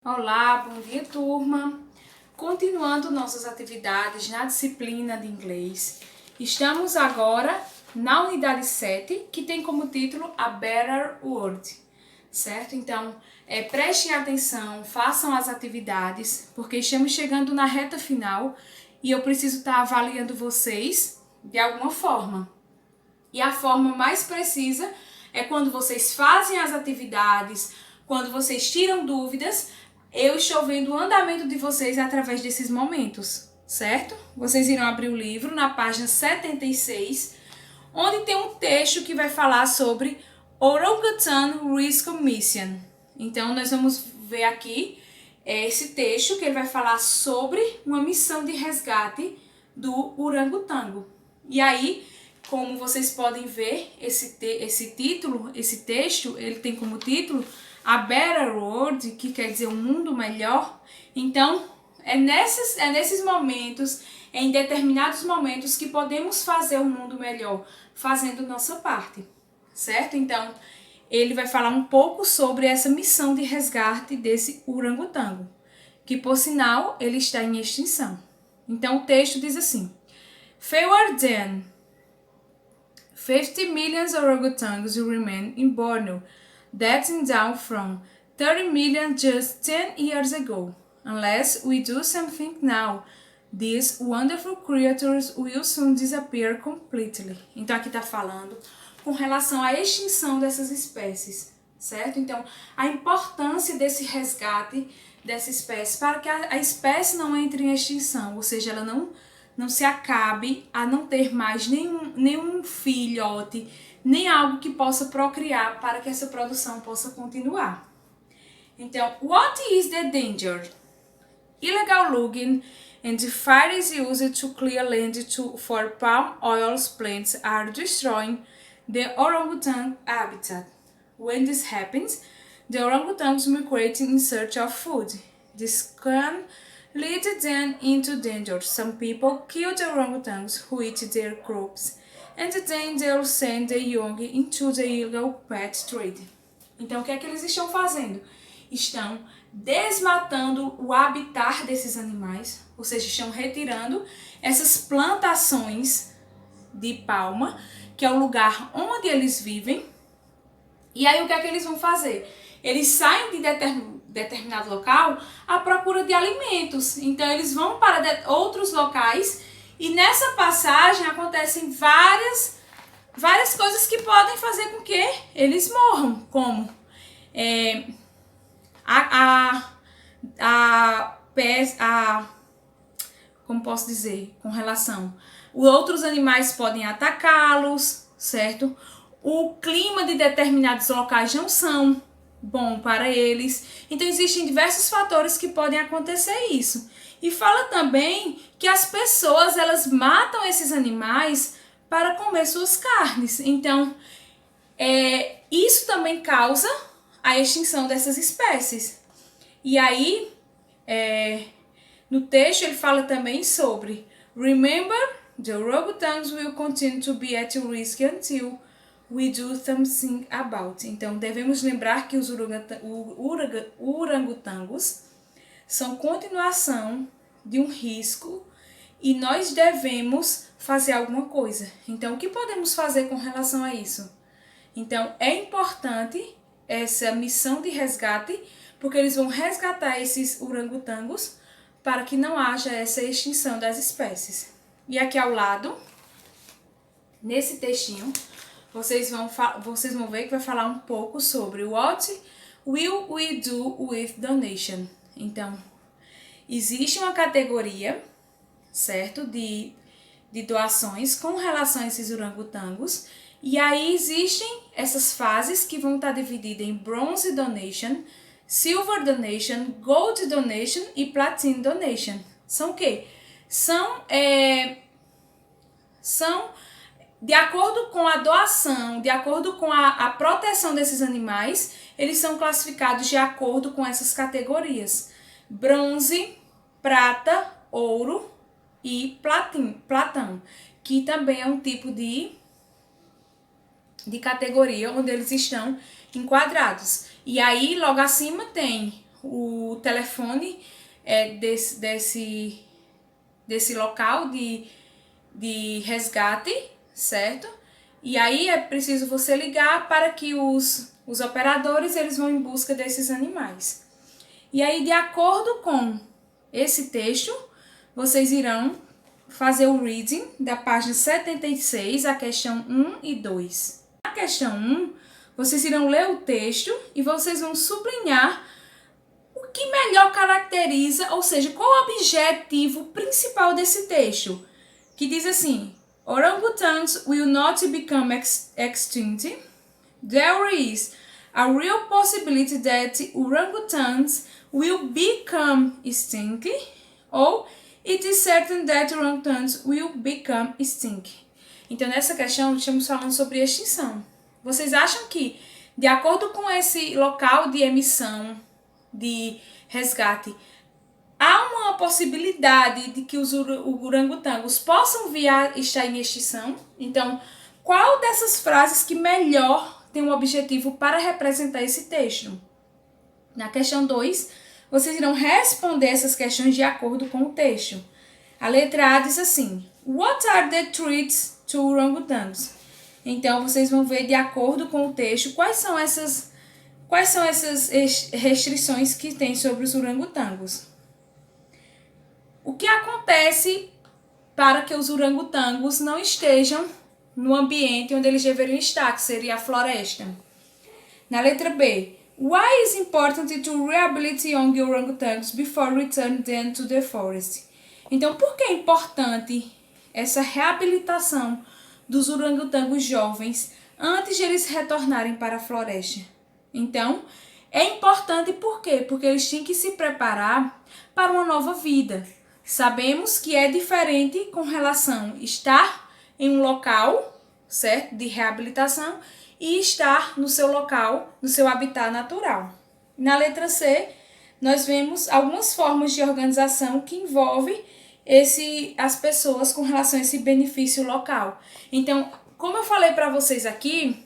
Olá, bom dia, turma! Continuando nossas atividades na disciplina de inglês, estamos agora na unidade 7, que tem como título A Better World, certo? Então, prestem atenção, façam as atividades, porque estamos chegando na reta final e eu preciso estar avaliando vocês de alguma forma. E a forma mais precisa é quando vocês fazem as atividades, quando vocês tiram dúvidas. Eu estou vendo o andamento de vocês através desses momentos, certo? Vocês irão abrir o livro na página 76, onde tem um texto que vai falar sobre Orangutan Rescue Mission. Então, nós vamos ver aqui esse texto que ele vai falar sobre uma missão de resgate do orangotango. E aí, como vocês podem ver, esse texto, ele tem como título A Better World, que quer dizer um mundo melhor. Então, é nesses momentos, em determinados momentos, que podemos fazer um mundo melhor, fazendo nossa parte, certo? Então, ele vai falar um pouco sobre essa missão de resgate desse orangotango, que, por sinal, ele está em extinção. Então, o texto diz assim: Fewer than 50 million orangutans remain in Borneo, dating down from 30 million just 10 years ago. Unless we do something now, these wonderful creatures will soon disappear completely. Então aqui está falando com relação à extinção dessas espécies, certo? Então a importância desse resgate dessa espécie para que a espécie não entre em extinção, ou seja, ela não se acabe a não ter mais nenhum filhote, nem algo que possa procriar para que essa produção possa continuar. Então, what is the danger? Illegal logging and the fire is used to clear land for palm oil plants are destroying the orangutan habitat. When this happens, the orangutans migrate in search of food. This can lead them into danger. Some people kill the orangutans who eat their crops, and then they'll send the young into the illegal pet trade. Então, o que é que eles estão fazendo? Estão desmatando o habitat desses animais, ou seja, estão retirando essas plantações de palma, que é o lugar onde eles vivem. E aí, o que é que eles vão fazer? Eles saem de determinado local à procura de alimentos. Então, eles vão para outros locais e nessa passagem acontecem várias coisas que podem fazer com que eles morram, como como posso dizer, com relação, outros animais podem atacá-los, certo? O clima de determinados locais não são bom para eles. Então existem diversos fatores que podem acontecer isso. E fala também que as pessoas, elas matam esses animais para comer suas carnes. Então, isso também causa a extinção dessas espécies. E aí, no texto ele fala também sobre Remember, the orangutans will continue to be at risk until we do something about. Então, devemos lembrar que os orangotangos são continuação de um risco e nós devemos fazer alguma coisa. Então, o que podemos fazer com relação a isso? Então, é importante essa missão de resgate, porque eles vão resgatar esses orangotangos para que não haja essa extinção das espécies. E aqui ao lado, nesse textinho, vocês vão ver que vai falar um pouco sobre What will we do with donation? Então, existe uma categoria, certo, de doações com relação a esses orangotangos. E aí existem essas fases que vão estar divididas em Bronze Donation, Silver Donation, Gold Donation e Platinum Donation. São o quê? São de acordo com a doação, de acordo com a proteção desses animais, eles são classificados de acordo com essas categorias: bronze, prata, ouro e platão, que também é um tipo de categoria onde eles estão enquadrados. E aí, logo acima tem o telefone desse local de resgate, certo? E aí é preciso você ligar para que os operadores eles vão em busca desses animais. E aí, de acordo com esse texto, vocês irão fazer o reading da página 76, a questão 1 e 2. Na questão 1, vocês irão ler o texto e vocês vão sublinhar o que melhor caracteriza, ou seja, qual o objetivo principal desse texto, que diz assim: orangutans will not become extinct. There is a real possibility that orangutans will become extinct, ou it is certain that orangutans will become extinct. Então, nessa questão, estamos falando sobre extinção. Vocês acham que, de acordo com esse local de emissão de resgate, há uma possibilidade de que os orangotangos possam vir a estar em extinção? Então, qual dessas frases que melhor tem um objetivo para representar esse texto? Na questão 2, vocês irão responder essas questões de acordo com o texto. A letra A diz assim: What are the threats to orangutans? Então, vocês vão ver de acordo com o texto quais são essas restrições que tem sobre os orangotangos. O que acontece para que os orangotangos não estejam no ambiente onde eles deveriam estar, que seria a floresta? Na letra B, why is important to rehabilitate young orangutans before returning them to the forest? Então, por que é importante essa reabilitação dos orangotangos jovens antes de eles retornarem para a floresta? Então, é importante por quê? Porque eles têm que se preparar para uma nova vida. Sabemos que é diferente com relação a estar em um local, certo, de reabilitação e estar no seu local, no seu habitat natural. Na letra C, nós vemos algumas formas de organização que envolvem as pessoas com relação a esse benefício local. Então, como eu falei para vocês aqui,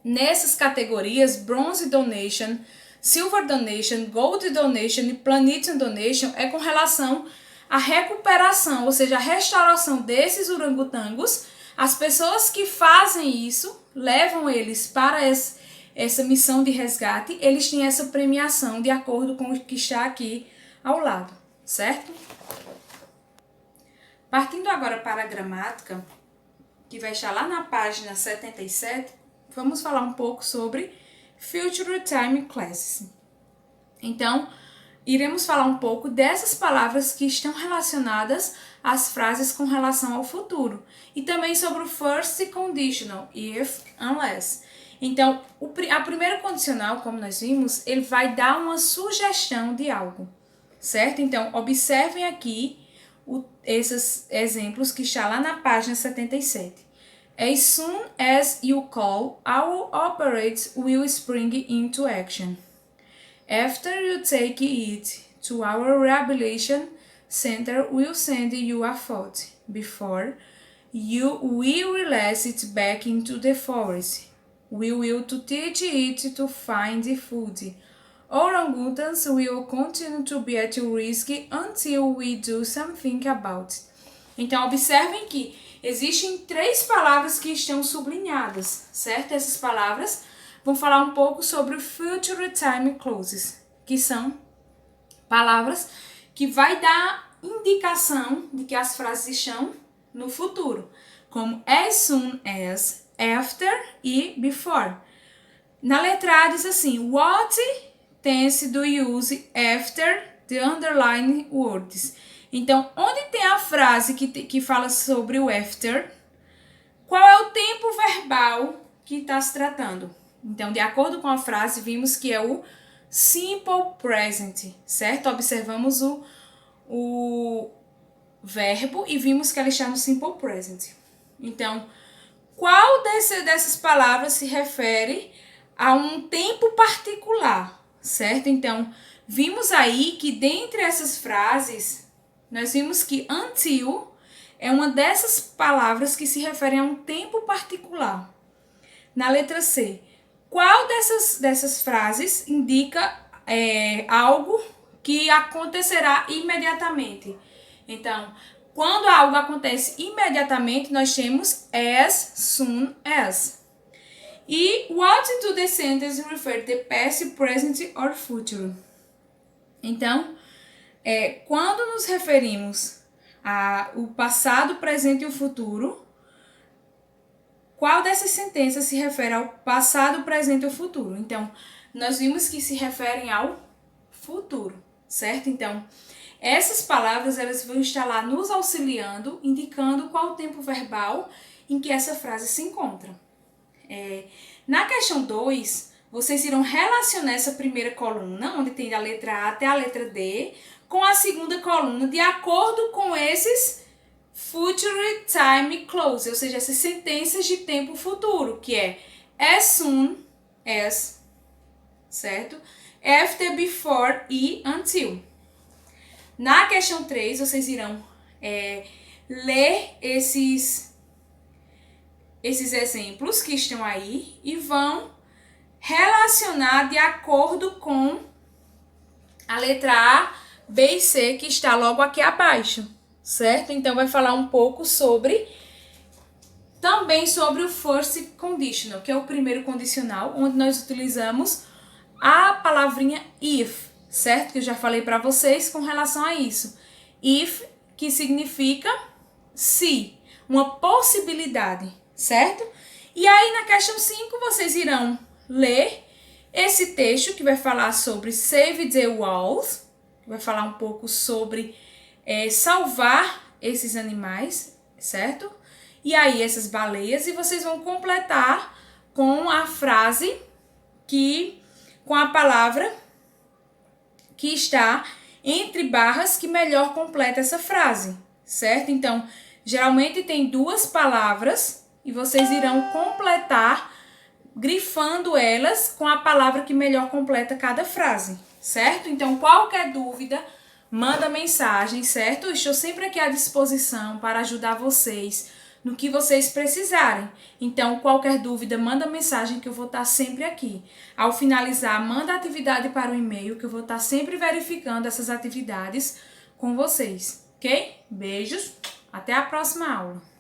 nessas categorias, Bronze Donation, Silver Donation, Gold Donation e Platinum Donation é com relação à recuperação, ou seja, a restauração desses orangotangos. As pessoas que fazem isso, levam eles para essa missão de resgate, eles têm essa premiação de acordo com o que está aqui ao lado, certo? Partindo agora para a gramática, que vai estar lá na página 77, vamos falar um pouco sobre Future Time Classes. Então, iremos falar um pouco dessas palavras que estão relacionadas às frases com relação ao futuro. E também sobre o First Conditional, if, unless. Então, a primeira condicional, como nós vimos, ele vai dar uma sugestão de algo, certo? Então, observem aqui esses exemplos que está lá na página 77. As soon as you call, our operators will spring into action. After you take it to our rehabilitation center, we'll send you a photo. Before you will release it back into the forest. We will to teach it to find food. Orangutans will continue to be at risk until we do something about it. Então, observem que existem 3 palavras que estão sublinhadas, certo? Essas palavras vão falar um pouco sobre o Future Time Clauses, que são palavras que vai dar indicação de que as frases estão no futuro, como as soon as, after e before. Na letra A diz assim: What tense do you use after the underlined words? Então, onde tem a frase que fala sobre o after, qual é o tempo verbal que está se tratando? Então, de acordo com a frase, vimos que é o simple present, certo? Observamos o verbo e vimos que ela está no simple present. Então, qual dessas palavras se refere a um tempo particular, certo? Então, vimos aí que dentre essas frases, nós vimos que until é uma dessas palavras que se referem a um tempo particular. Na letra C, qual dessas frases indica algo que acontecerá imediatamente. Então, quando algo acontece imediatamente, nós temos as soon as. E what to the sentence refer to the past, present or future. Então, quando nos referimos ao passado, presente e o futuro, qual dessas sentenças se refere ao passado, presente ou futuro? Então, nós vimos que se referem ao futuro, certo? Então, essas palavras elas vão estar lá nos auxiliando, indicando qual o tempo verbal em que essa frase se encontra. Na questão 2, vocês irão relacionar essa primeira coluna, onde tem a letra A até a letra D, com a segunda coluna, de acordo com esses future time clause, ou seja, essas sentenças de tempo futuro, que é as soon as, certo? After, before e until. Na questão 3, vocês irão ler esses exemplos que estão aí e vão relacionar de acordo com a letra A, B e C que está logo aqui abaixo, certo? Então, vai falar um pouco também sobre o first conditional, que é o primeiro condicional, onde nós utilizamos a palavrinha if, certo? Que eu já falei para vocês com relação a isso. If, que significa se, uma possibilidade, certo? E aí, na questão 5, vocês irão ler esse texto que vai falar sobre Save the Whales, que vai falar um pouco sobre salvar esses animais, certo? E aí, essas baleias, e vocês vão completar com a frase com a palavra que está entre barras que melhor completa essa frase, certo? Então, geralmente tem 2 palavras e vocês irão completar grifando elas com a palavra que melhor completa cada frase, certo? Então, qualquer dúvida, manda mensagem, certo? Estou sempre aqui à disposição para ajudar vocês no que vocês precisarem. Então, qualquer dúvida, manda mensagem que eu vou estar sempre aqui. Ao finalizar, manda a atividade para o e-mail que eu vou estar sempre verificando essas atividades com vocês, ok? Beijos, até a próxima aula.